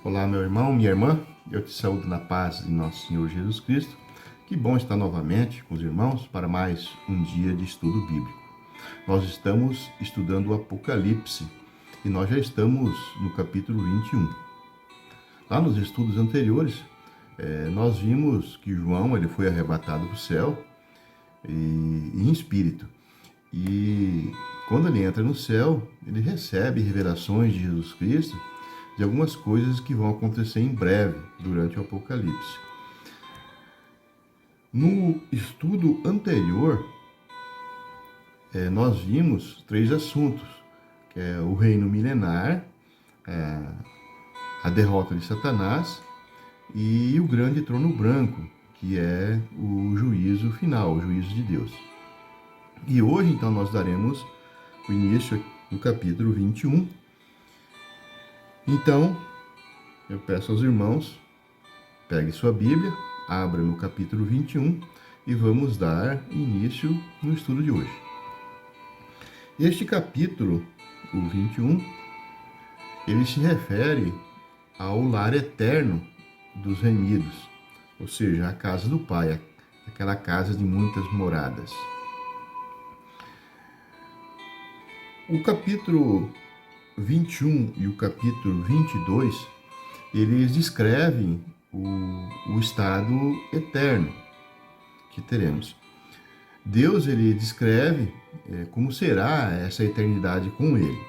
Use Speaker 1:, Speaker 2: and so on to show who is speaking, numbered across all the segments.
Speaker 1: Olá, meu irmão, minha irmã, eu te saúdo na paz de nosso Senhor Jesus Cristo. Que bom estar novamente com os irmãos para mais um dia de estudo bíblico. Nós estamos estudando o Apocalipse e nós já estamos no capítulo 21. Lá nos estudos anteriores, nós vimos que João ele foi arrebatado para o céu em espírito. E quando ele entra no céu, ele recebe revelações de Jesus Cristo, de algumas coisas que vão acontecer em breve, durante o Apocalipse. No estudo anterior, nós vimos 3 assuntos, que é o reino milenar, a derrota de Satanás e o grande trono branco, que é o juízo final, o juízo de Deus. E hoje, então, nós daremos o início no capítulo 21. Então, eu peço aos irmãos, pegue sua Bíblia, abra no capítulo 21 e vamos dar início no estudo de hoje. Este capítulo, o 21, ele se refere ao lar eterno dos remidos, ou seja, a casa do Pai, aquela casa de muitas moradas. O capítulo 21 e o capítulo 22, eles descrevem o estado eterno que teremos. Deus, ele descreve como será essa eternidade com ele.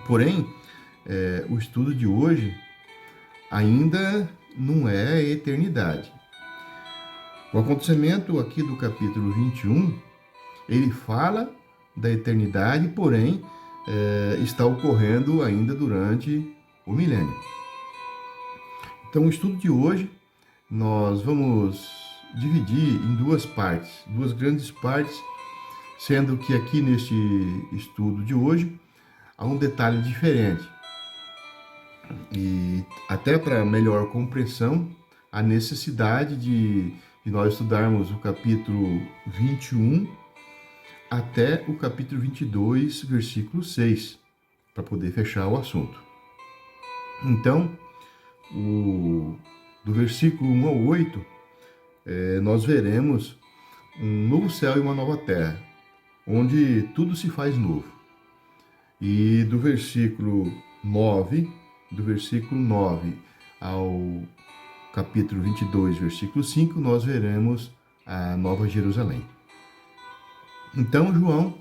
Speaker 1: Porém, o estudo de hoje ainda não é eternidade. O acontecimento aqui do capítulo 21, ele fala da eternidade, porém, está ocorrendo ainda durante o milênio. Então, o estudo de hoje, nós vamos dividir em 2 partes, 2 grandes partes, sendo que aqui neste estudo de hoje, há um detalhe diferente. E até para melhor compreensão, a necessidade de nós estudarmos o capítulo 21 até o capítulo 22, versículo 6, para poder fechar o assunto. Então, do versículo 1 ao 8, nós veremos um novo céu e uma nova terra, onde tudo se faz novo. E do versículo 9 ao capítulo 22, versículo 5, nós veremos a Nova Jerusalém. Então, João,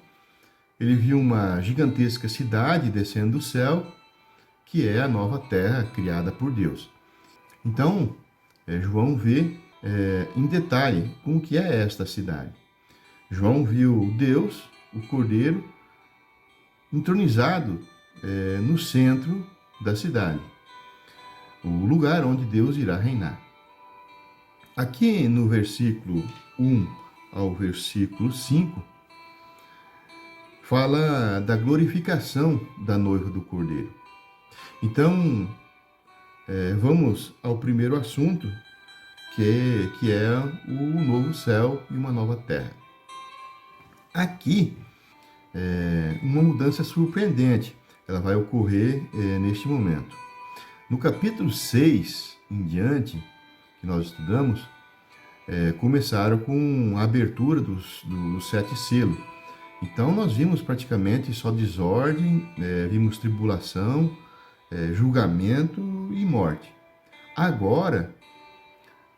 Speaker 1: ele viu uma gigantesca cidade descendo do céu, que é a nova terra criada por Deus. Então, João vê em detalhe como que é esta cidade. João viu Deus, o Cordeiro, entronizado no centro da cidade, o lugar onde Deus irá reinar. Aqui no versículo 1 ao versículo 5, fala da glorificação da noiva do Cordeiro. Então, vamos ao primeiro assunto, que é o novo céu e uma nova terra. Aqui, uma mudança surpreendente, ela vai ocorrer neste momento. No capítulo 6 em diante, que nós estudamos, começaram com a abertura dos 7 selos. Então, nós vimos praticamente só desordem, vimos tribulação, julgamento e morte. Agora,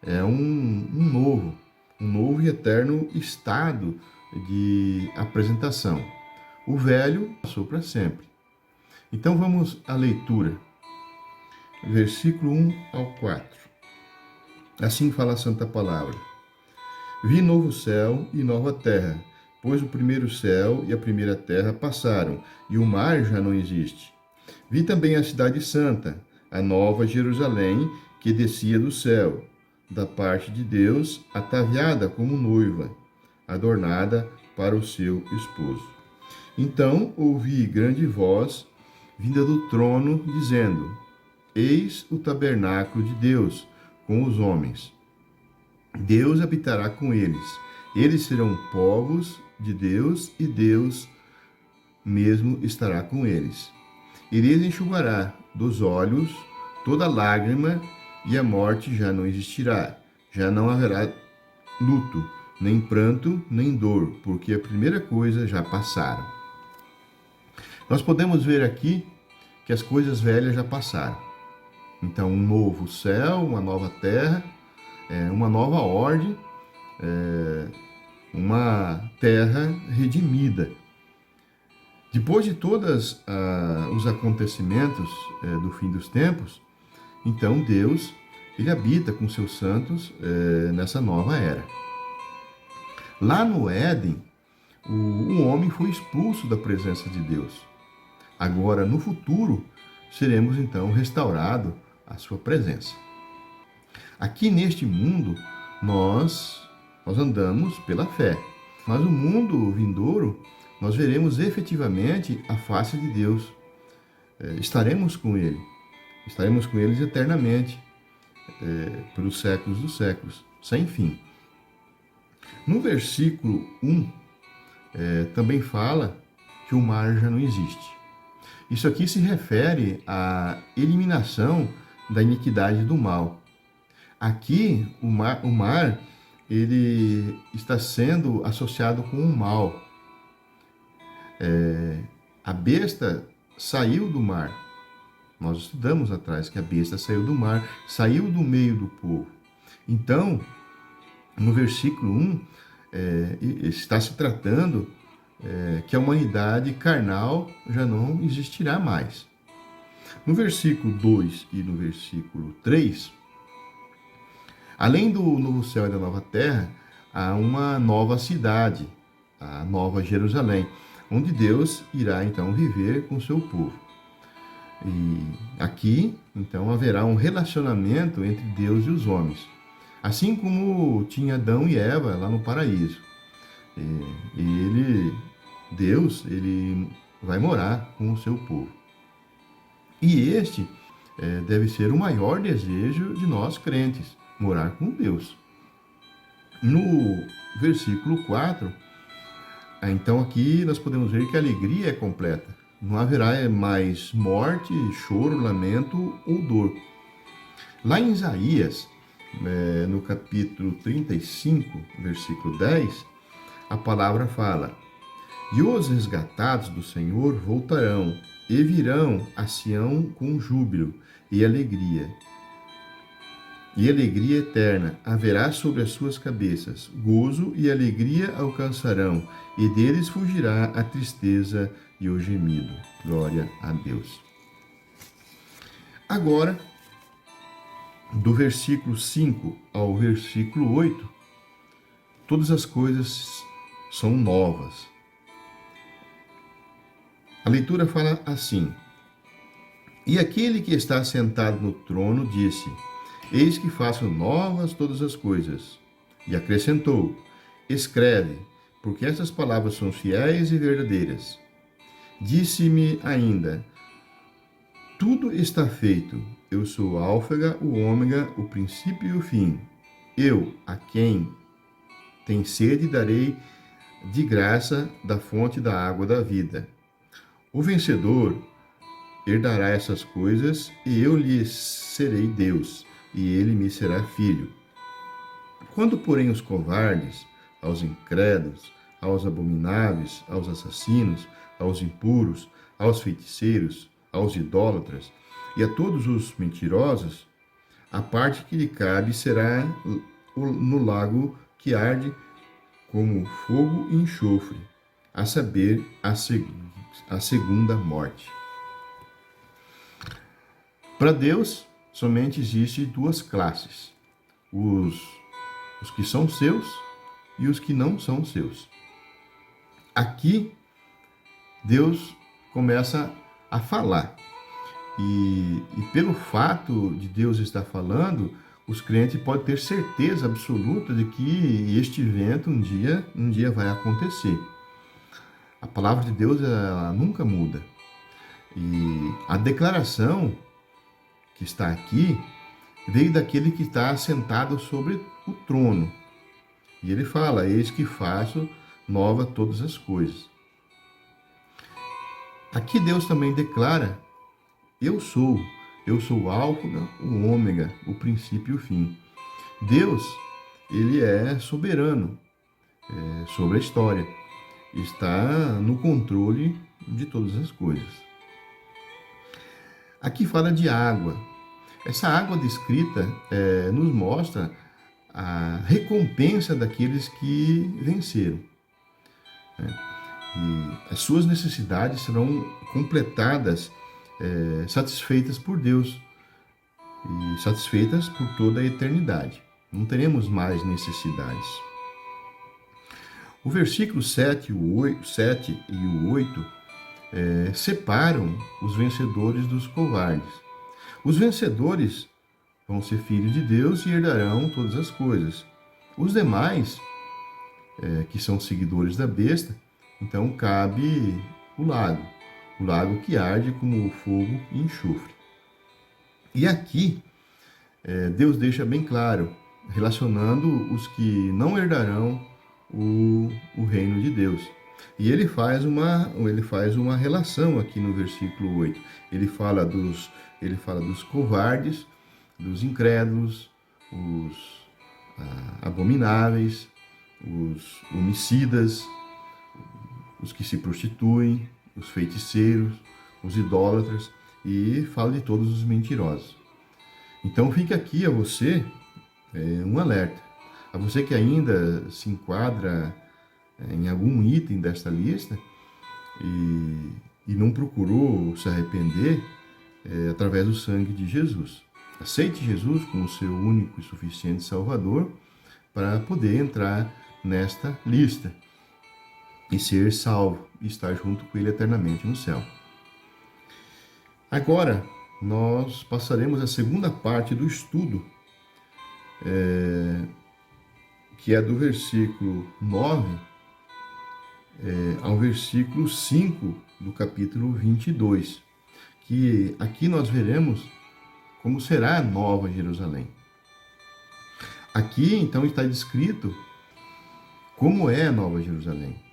Speaker 1: é um novo e eterno estado de apresentação. O velho passou para sempre. Então, vamos à leitura. Versículo 1 ao 4. Assim fala a Santa Palavra. Vi novo céu e nova terra, pois o primeiro céu e a primeira terra passaram, e o mar já não existe. Vi também a cidade santa, a nova Jerusalém, que descia do céu, da parte de Deus, ataviada como noiva, adornada para o seu esposo. Então ouvi grande voz, vinda do trono, dizendo: Eis o tabernáculo de Deus com os homens. Deus habitará com eles. Eles serão povos de Deus e Deus mesmo estará com eles. E lhes enxugará dos olhos toda lágrima, e a morte já não existirá. Já não haverá luto, nem pranto, nem dor, porque a primeira coisa já passaram. Nós podemos ver aqui que as coisas velhas já passaram. Então, um novo céu, uma nova terra, uma nova ordem, uma terra redimida. Depois de todos os acontecimentos do fim dos tempos, então Deus, ele habita com seus santos nessa nova era. Lá no Éden, o homem foi expulso da presença de Deus. Agora, no futuro, seremos então restaurados à sua presença. Aqui neste mundo, nós andamos pela fé. Mas no mundo vindouro, nós veremos efetivamente a face de Deus. Estaremos com Ele. Estaremos com eles eternamente, pelos séculos dos séculos, sem fim. No versículo 1, também fala que o mar já não existe. Isso aqui se refere à eliminação da iniquidade do mal. Aqui, o mar ele está sendo associado com o mal. A besta saiu do mar. Nós estudamos atrás que a besta saiu do mar, saiu do meio do povo. Então, no versículo 1, está se tratando que a humanidade carnal já não existirá mais. No versículo 2 e no versículo 3, além do novo céu e da nova terra, há uma nova cidade, a Nova Jerusalém, onde Deus irá então viver com o seu povo. E aqui, então, haverá um relacionamento entre Deus e os homens, assim como tinha Adão e Eva lá no paraíso. Deus, ele vai morar com o seu povo. E este deve ser o maior desejo de nós crentes, morar com Deus. No versículo 4, então aqui nós podemos ver que a alegria é completa. Não haverá mais morte, choro, lamento ou dor. Lá em Isaías, no capítulo 35, versículo 10, a palavra fala: E os resgatados do Senhor voltarão, e virão a Sião com júbilo e alegria. E alegria eterna haverá sobre as suas cabeças, gozo e alegria alcançarão, e deles fugirá a tristeza e o gemido. Glória a Deus. Agora, do versículo 5 ao versículo 8, todas as coisas são novas. A leitura fala assim: E aquele que está sentado no trono disse: Eis que faço novas todas as coisas. E acrescentou: Escreve, porque estas palavras são fiéis e verdadeiras. Disse-me ainda: Tudo está feito. Eu sou o Álfega, o Ômega, o princípio e o fim. Eu, a quem tem sede, darei de graça da fonte da água da vida. O vencedor herdará essas coisas, e eu lhe serei Deus, e ele me será filho. Quando, porém, os covardes, aos incrédulos, aos abomináveis, aos assassinos, aos impuros, aos feiticeiros, aos idólatras e a todos os mentirosos, a parte que lhe cabe será no lago que arde como fogo e enxofre, a saber, a segunda morte. Para Deus, somente existe duas classes: os que são seus e os que não são seus. Aqui, Deus começa a falar. E pelo fato de Deus estar falando, os crentes podem ter certeza absoluta de que este evento um dia vai acontecer. A palavra de Deus, ela nunca muda. E a declaração que está aqui veio daquele que está assentado sobre o trono. E ele fala: Eis que faço nova todas as coisas. Aqui Deus também declara: Eu sou, Eu sou o Alfa, o Ômega, o princípio e o fim. Deus, ele é soberano sobre a história. Está no controle de todas as coisas. Aqui fala de água. Essa água descrita nos mostra a recompensa daqueles que venceram. E as suas necessidades serão completadas, satisfeitas por Deus e satisfeitas por toda a eternidade. Não teremos mais necessidades. O versículo 7 e o 8 separam os vencedores dos covardes. Os vencedores vão ser filhos de Deus e herdarão todas as coisas. Os demais, que são seguidores da besta, então cabe o lago que arde como fogo e enxofre. E aqui, Deus deixa bem claro, relacionando os que não herdarão o reino de Deus. E ele faz uma relação aqui no versículo 8. Ele fala dos covardes, dos incrédulos, os abomináveis, os homicidas, os que se prostituem, os feiticeiros, os idólatras, e fala de todos os mentirosos. Então fica aqui a você um alerta. A você que ainda se enquadra em algum item desta lista e não procurou se arrepender através do sangue de Jesus. Aceite Jesus como seu único e suficiente Salvador para poder entrar nesta lista e ser salvo e estar junto com Ele eternamente no céu. Agora, nós passaremos a segunda parte do estudo, que é do versículo 9 ao versículo 5 do capítulo 22, que aqui nós veremos como será a Nova Jerusalém. Aqui, então, está descrito como é a Nova Jerusalém.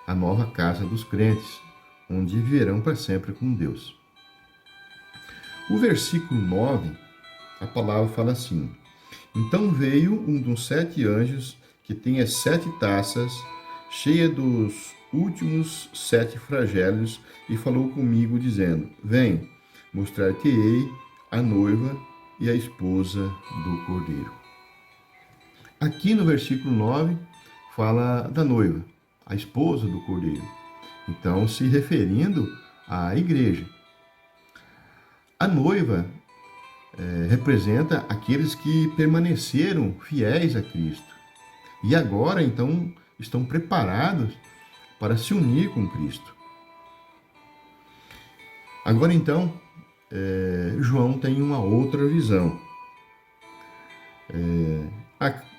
Speaker 1: A nova casa dos crentes, onde viverão para sempre com Deus. O versículo 9, a palavra fala assim: Então veio um dos 7 anjos que tem as 7 taças, cheia dos últimos 7 flagelos, e falou comigo, dizendo: Vem, mostrar-te-ei a noiva e a esposa do Cordeiro. Aqui no versículo 9, fala da noiva, a esposa do Cordeiro. Então, se referindo à igreja. A noiva representa aqueles que permaneceram fiéis a Cristo. E agora, então, estão preparados para se unir com Cristo. Agora, então, João tem uma outra visão.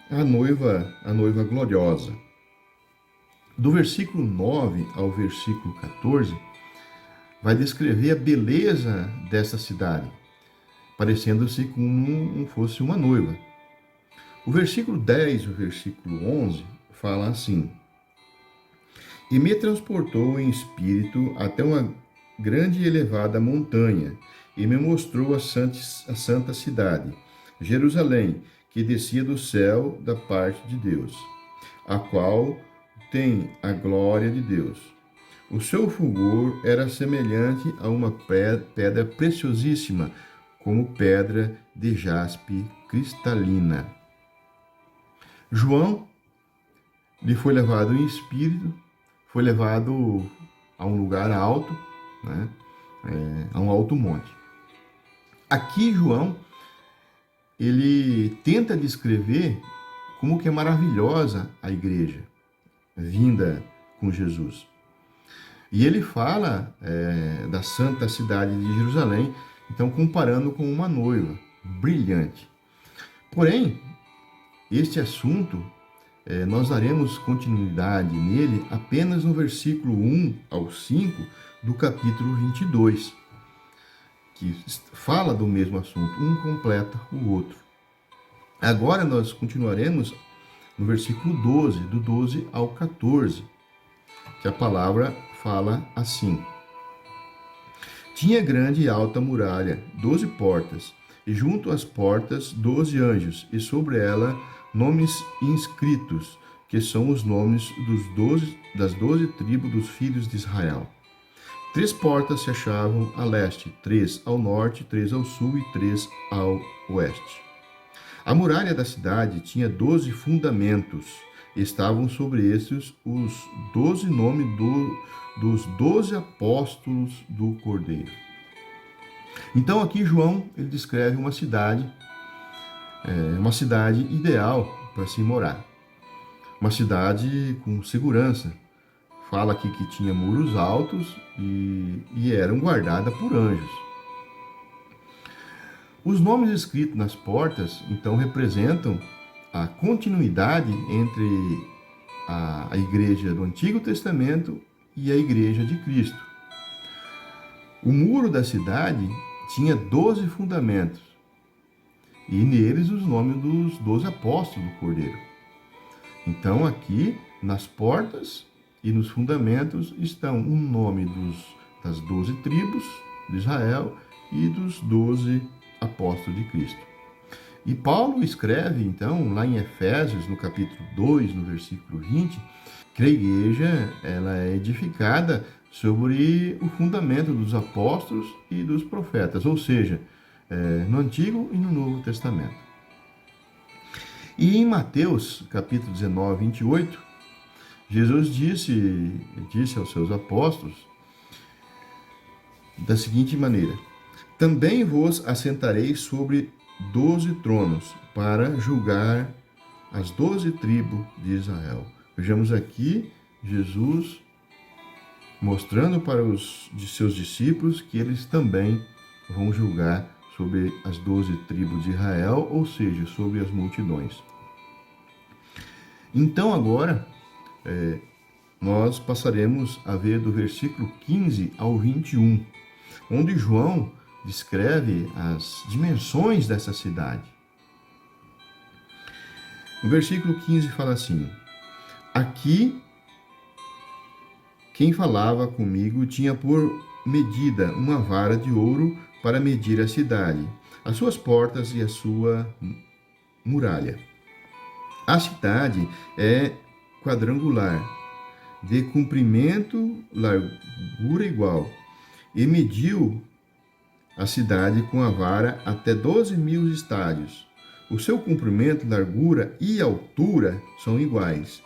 Speaker 1: A noiva gloriosa. Do versículo 9 ao versículo 14, vai descrever a beleza dessa cidade, parecendo-se como fosse uma noiva. O versículo 10 e o versículo 11 fala assim: E me transportou em espírito até uma grande e elevada montanha, e me mostrou a santa cidade, Jerusalém, que descia do céu da parte de Deus, a qual tem a glória de Deus. O seu fulgor era semelhante a uma pedra preciosíssima, como pedra de jaspe cristalina. João lhe foi levado em espírito, foi levado a um lugar alto, né, a um alto monte. Aqui João, ele tenta descrever como que é maravilhosa a igreja vinda com Jesus. E ele fala da santa cidade de Jerusalém, então comparando com uma noiva brilhante. Porém, este assunto, nós daremos continuidade nele apenas no versículo 1 ao 5 do capítulo 22, que fala do mesmo assunto, um completa o outro. Agora nós continuaremos no versículo 12, do 12 ao 14, que a palavra fala assim: Tinha grande e alta muralha, 12 portas, e junto às portas 12 anjos, e sobre ela nomes inscritos, que são os nomes das 12 tribos dos filhos de Israel. 3 portas se achavam a leste, 3 ao norte, 3 ao sul e 3 ao oeste. A muralha da cidade tinha 12 fundamentos. Estavam sobre estes os 12 nomes dos 12 apóstolos do Cordeiro. Então aqui João ele descreve uma cidade ideal para se morar. Uma cidade com segurança. Fala aqui que tinha muros altos e eram guardadas por anjos. Os nomes escritos nas portas, então, representam a continuidade entre a igreja do Antigo Testamento e a igreja de Cristo. O muro da cidade tinha 12 fundamentos, e neles os nomes dos 12 apóstolos do Cordeiro. Então, aqui, nas portas e nos fundamentos, estão o nome das 12 tribos de Israel e dos 12 apóstolos de Cristo. E Paulo escreve, então, lá em Efésios, no capítulo 2, no versículo 20, que a igreja ela é edificada sobre o fundamento dos apóstolos e dos profetas, ou seja, no Antigo e no Novo Testamento. E em Mateus, capítulo 19, 28, Jesus disse aos seus apóstolos da seguinte maneira: também vos assentareis sobre 12 tronos para julgar as 12 tribos de Israel. Vejamos aqui Jesus mostrando para os de seus discípulos que eles também vão julgar sobre as 12 tribos de Israel, ou seja, sobre as multidões. Então agora nós passaremos a ver do versículo 15 ao 21, onde João descreve as dimensões dessa cidade. O versículo 15 fala assim: aqui quem falava comigo tinha por medida uma vara de ouro para medir a cidade, as suas portas e a sua muralha. A cidade é quadrangular, de comprimento, largura igual, e mediu a cidade com a vara até 12.000 estádios. O seu comprimento, largura e altura são iguais.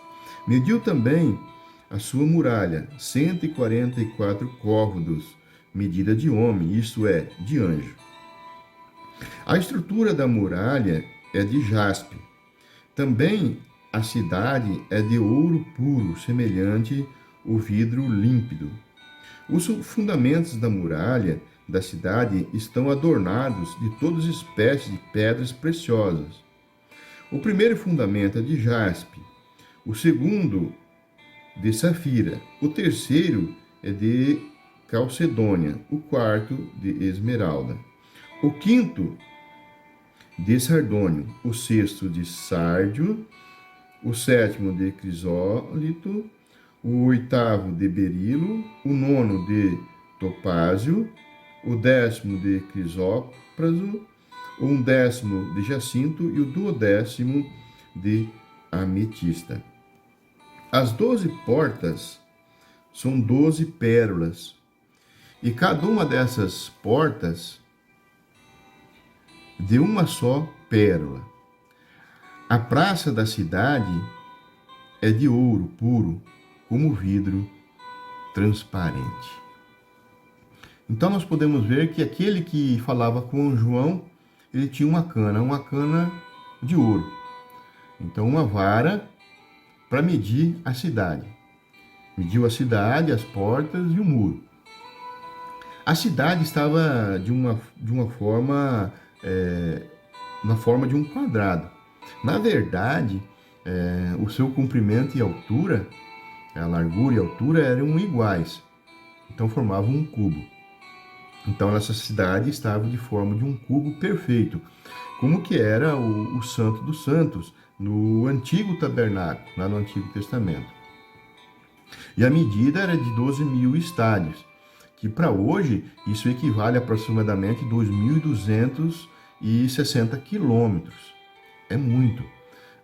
Speaker 1: Mediu também a sua muralha, 144 côvados, medida de homem, isto é, de anjo. A estrutura da muralha é de jaspe. Também a cidade é de ouro puro, semelhante ao vidro límpido. Os fundamentos da muralha da cidade estão adornados de todas as espécies de pedras preciosas. O primeiro fundamento é de jaspe, o segundo de safira, o terceiro é de calcedônia, o quarto de esmeralda, o quinto de sardônio, o sexto de sárdio, o sétimo de crisólito, o oitavo de berilo, o nono de topázio, o 10º de crisópraso, o 11º de jacinto e o 12º de ametista. As 12 portas são 12 pérolas, e cada uma dessas portas de uma só pérola. A praça da cidade é de ouro puro, como vidro transparente. Então nós podemos ver que aquele que falava com João, ele tinha uma cana de ouro. Então uma vara para medir a cidade. Mediu a cidade, as portas e o muro. A cidade estava de uma forma, na forma de um quadrado. Na verdade, o seu comprimento e altura, a largura e a altura eram iguais. Então formavam um cubo. Então essa cidade estava de forma de um cubo perfeito, como que era o Santo dos Santos no antigo tabernáculo, lá no Antigo Testamento. E a medida era de 12.000 estádios, que para hoje isso equivale a aproximadamente 2.260 quilômetros. É muito.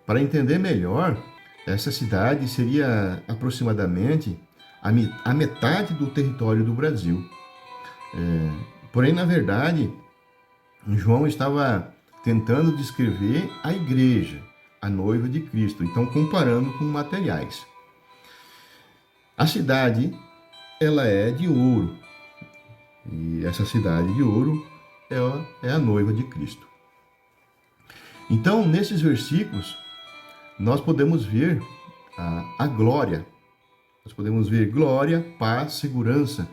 Speaker 1: Para entender melhor, essa cidade seria aproximadamente a metade do território do Brasil. Porém, na verdade, João estava tentando descrever a igreja, a noiva de Cristo, então comparando com materiais. A cidade, ela é de ouro, e essa cidade de ouro é a noiva de Cristo. Então, nesses versículos, nós podemos ver a glória. Nós podemos ver glória, paz, segurança,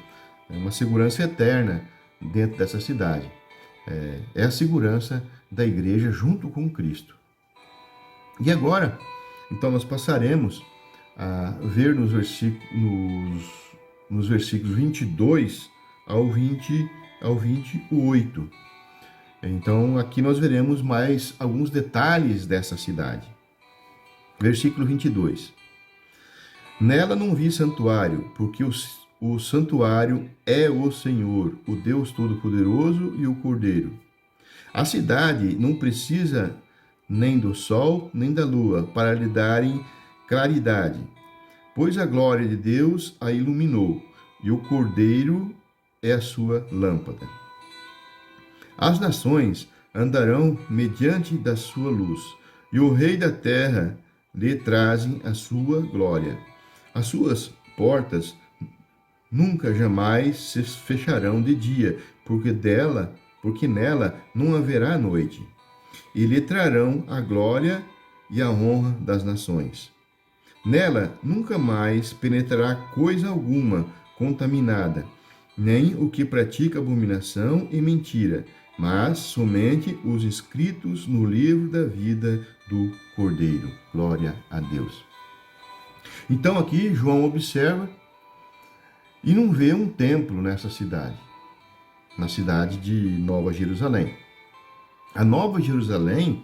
Speaker 1: uma segurança eterna dentro dessa cidade. É a segurança da igreja junto com Cristo. E agora, então, nós passaremos a ver nos versículos 22 ao 28. Então, aqui nós veremos mais alguns detalhes dessa cidade. Versículo 22. Nela não vi santuário, porque o santuário é o Senhor, o Deus Todo-Poderoso e o Cordeiro. A cidade não precisa nem do sol, nem da lua, para lhe darem claridade, pois a glória de Deus a iluminou, e o Cordeiro é a sua lâmpada. As nações andarão mediante da sua luz, e o Rei da terra lhe trazem a sua glória. As suas portas nunca jamais se fecharão de dia, porque nela não haverá noite. E lhe trarão a glória e a honra das nações. Nela nunca mais penetrará coisa alguma contaminada, nem o que pratica abominação e mentira, mas somente os inscritos no livro da vida do Cordeiro. Glória a Deus. Então aqui João observa e não vê um templo nessa cidade, na cidade de Nova Jerusalém. A Nova Jerusalém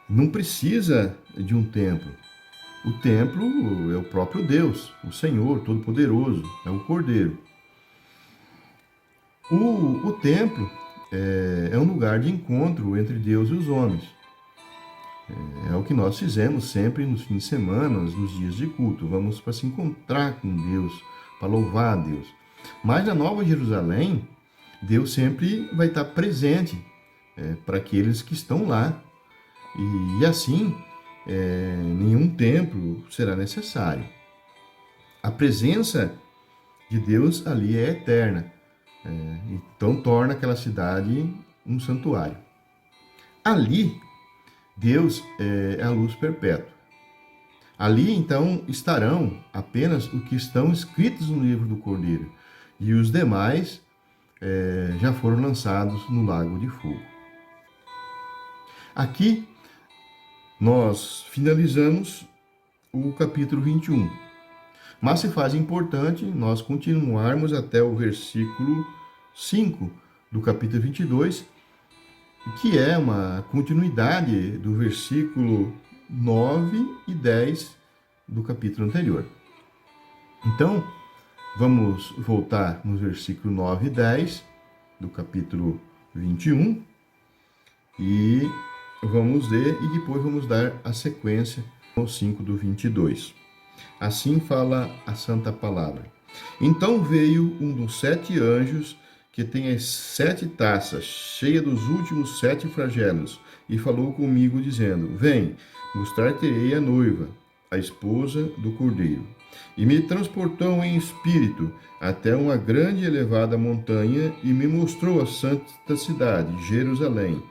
Speaker 1: não precisa de um templo. O templo é o próprio Deus, o Senhor Todo-Poderoso, é o Cordeiro. O templo é um lugar de encontro entre Deus e os homens. É o que nós fizemos sempre nos fins de semana, nos dias de culto. Vamos para se encontrar com Deus, para louvar a Deus. Mas na Nova Jerusalém, Deus sempre vai estar presente para aqueles que estão lá. E assim, nenhum templo será necessário. A presença de Deus ali é eterna. Então torna aquela cidade um santuário. Ali, Deus é a luz perpétua. Ali, então, estarão apenas os que estão escritos no livro do Cordeiro. E os demais já foram lançados no lago de fogo. Aqui, nós finalizamos o capítulo 21. Mas se faz importante nós continuarmos até o versículo 5 do capítulo 22, que é uma continuidade do versículo 9 e 10 do capítulo anterior. Então, vamos voltar nos versículos 9 e 10 do capítulo 21 e vamos ler e depois vamos dar a sequência ao 5 do 22. Assim fala a Santa Palavra. Então veio um dos 7 anjos que tem as 7 taças, cheia dos últimos 7 flagelos, e falou comigo, dizendo: Vem, mostrar-te-ei a noiva, a esposa do Cordeiro. E me transportou em espírito até uma grande e elevada montanha, e me mostrou a santa cidade, Jerusalém,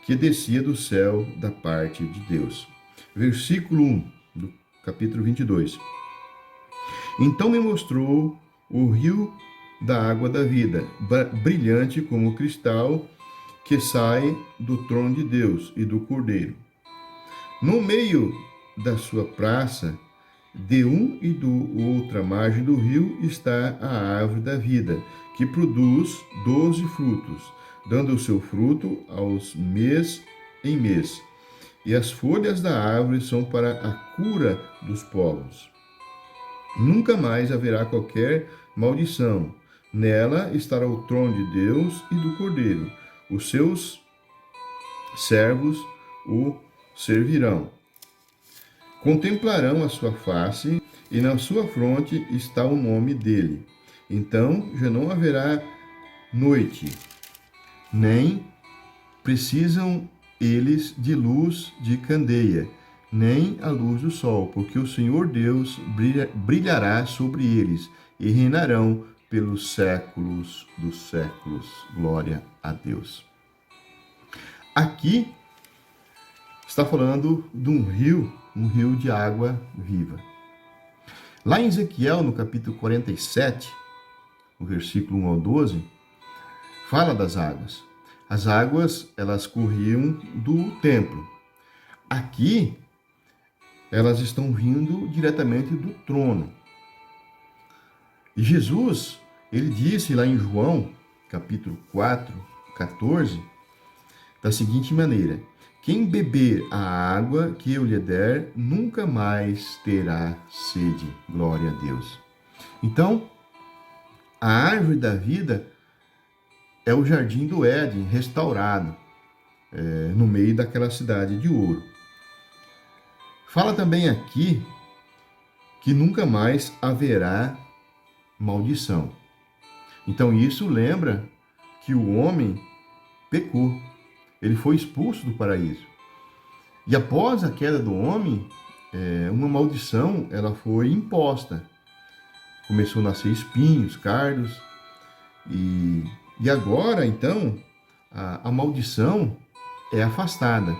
Speaker 1: que descia do céu da parte de Deus. Versículo 1 do capítulo 22. Então me mostrou o rio da água da vida, brilhante como cristal, que sai do trono de Deus e do Cordeiro. No meio da sua praça, de um e do outra margem do rio, está a árvore da vida, que produz 12 frutos, dando o seu fruto aos mês em mês. E as folhas da árvore são para a cura dos povos. Nunca mais haverá qualquer maldição. Nela estará o trono de Deus e do Cordeiro. Os seus servos o servirão. Contemplarão a sua face, e na sua fronte está o nome dele. Então já não haverá noite, nem precisam eles de luz de candeia, nem a luz do sol, porque o Senhor Deus brilhará sobre eles e reinarão pelos séculos dos séculos. Glória a Deus. Aqui está falando de um rio de água viva. Lá em Ezequiel, no capítulo 47, no versículo 1 ao 12, fala das águas. As águas, elas corriam do templo. Aqui, elas estão vindo diretamente do trono. E Jesus, ele disse lá em João, capítulo 4, 14, da seguinte maneira: quem beber a água que eu lhe der, nunca mais terá sede. Glória a Deus. Então, a árvore da vida é o jardim do Éden restaurado, no meio daquela cidade de ouro. Fala também aqui que nunca mais haverá maldição. Então isso lembra que o homem pecou. Ele foi expulso do paraíso. E após a queda do homem, uma maldição ela foi imposta. Começou a nascer espinhos, cardos. E agora, então, a maldição é afastada.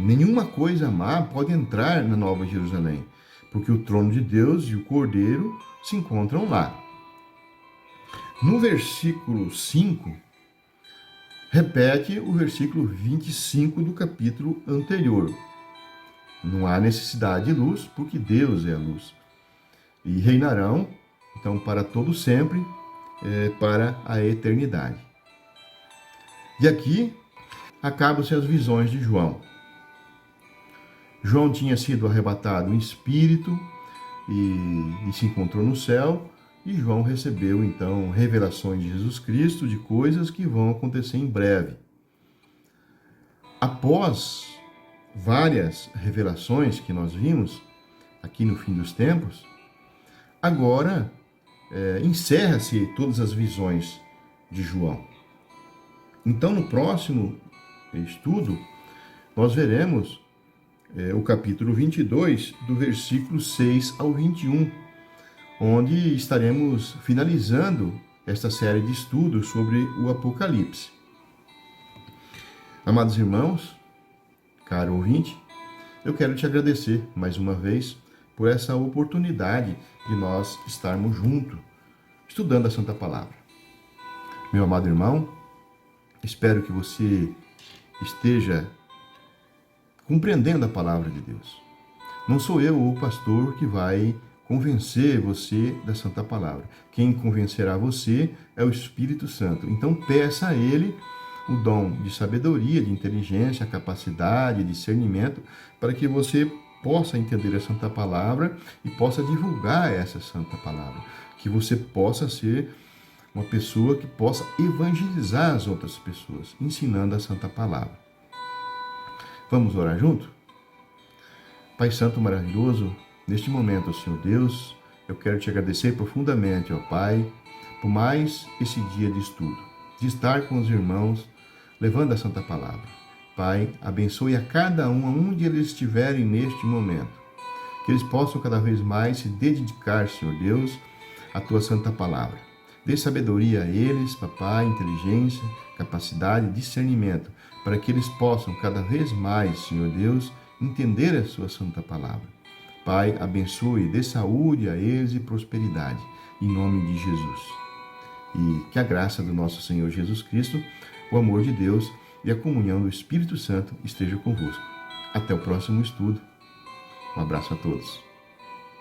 Speaker 1: Nenhuma coisa má pode entrar na Nova Jerusalém, porque o trono de Deus e o Cordeiro se encontram lá. No versículo 5, repete o versículo 25 do capítulo anterior. Não há necessidade de luz, porque Deus é a luz. E reinarão, então, para todo sempre, para a eternidade. E aqui acabam-se as visões de João. João tinha sido arrebatado em espírito e se encontrou no céu, e João recebeu, então, revelações de Jesus Cristo, de coisas que vão acontecer em breve. Após várias revelações que nós vimos aqui no fim dos tempos, agora encerra-se todas as visões de João. Então, no próximo estudo, nós veremos o capítulo 22, do versículo 6 ao 21, onde estaremos finalizando esta série de estudos sobre o Apocalipse. Amados irmãos, caro ouvinte, eu quero te agradecer mais uma vez por essa oportunidade de nós estarmos juntos, estudando a Santa Palavra. Meu amado irmão, espero que você esteja compreendendo a Palavra de Deus. Não sou eu, o pastor, que vai convencer você da Santa Palavra. Quem convencerá você é o Espírito Santo. Então peça a Ele o dom de sabedoria, de inteligência, capacidade, discernimento, para que você possa entender a Santa Palavra e possa divulgar essa Santa Palavra. Que você possa ser uma pessoa que possa evangelizar as outras pessoas, ensinando a Santa Palavra. Vamos orar junto? Pai Santo maravilhoso, neste momento, Senhor Deus, eu quero te agradecer profundamente, ó Pai, por mais esse dia de estudo, de estar com os irmãos, levando a Santa Palavra. Pai, abençoe a cada um, onde eles estiverem neste momento, que eles possam cada vez mais se dedicar, Senhor Deus, à Tua Santa Palavra. Dê sabedoria a eles, Papai, inteligência, capacidade, discernimento, para que eles possam cada vez mais, Senhor Deus, entender a Sua Santa Palavra. Pai, abençoe, dê saúde a eles e prosperidade, em nome de Jesus. E que a graça do nosso Senhor Jesus Cristo, o amor de Deus e a comunhão do Espírito Santo esteja convosco. Até o próximo estudo. Um abraço a todos.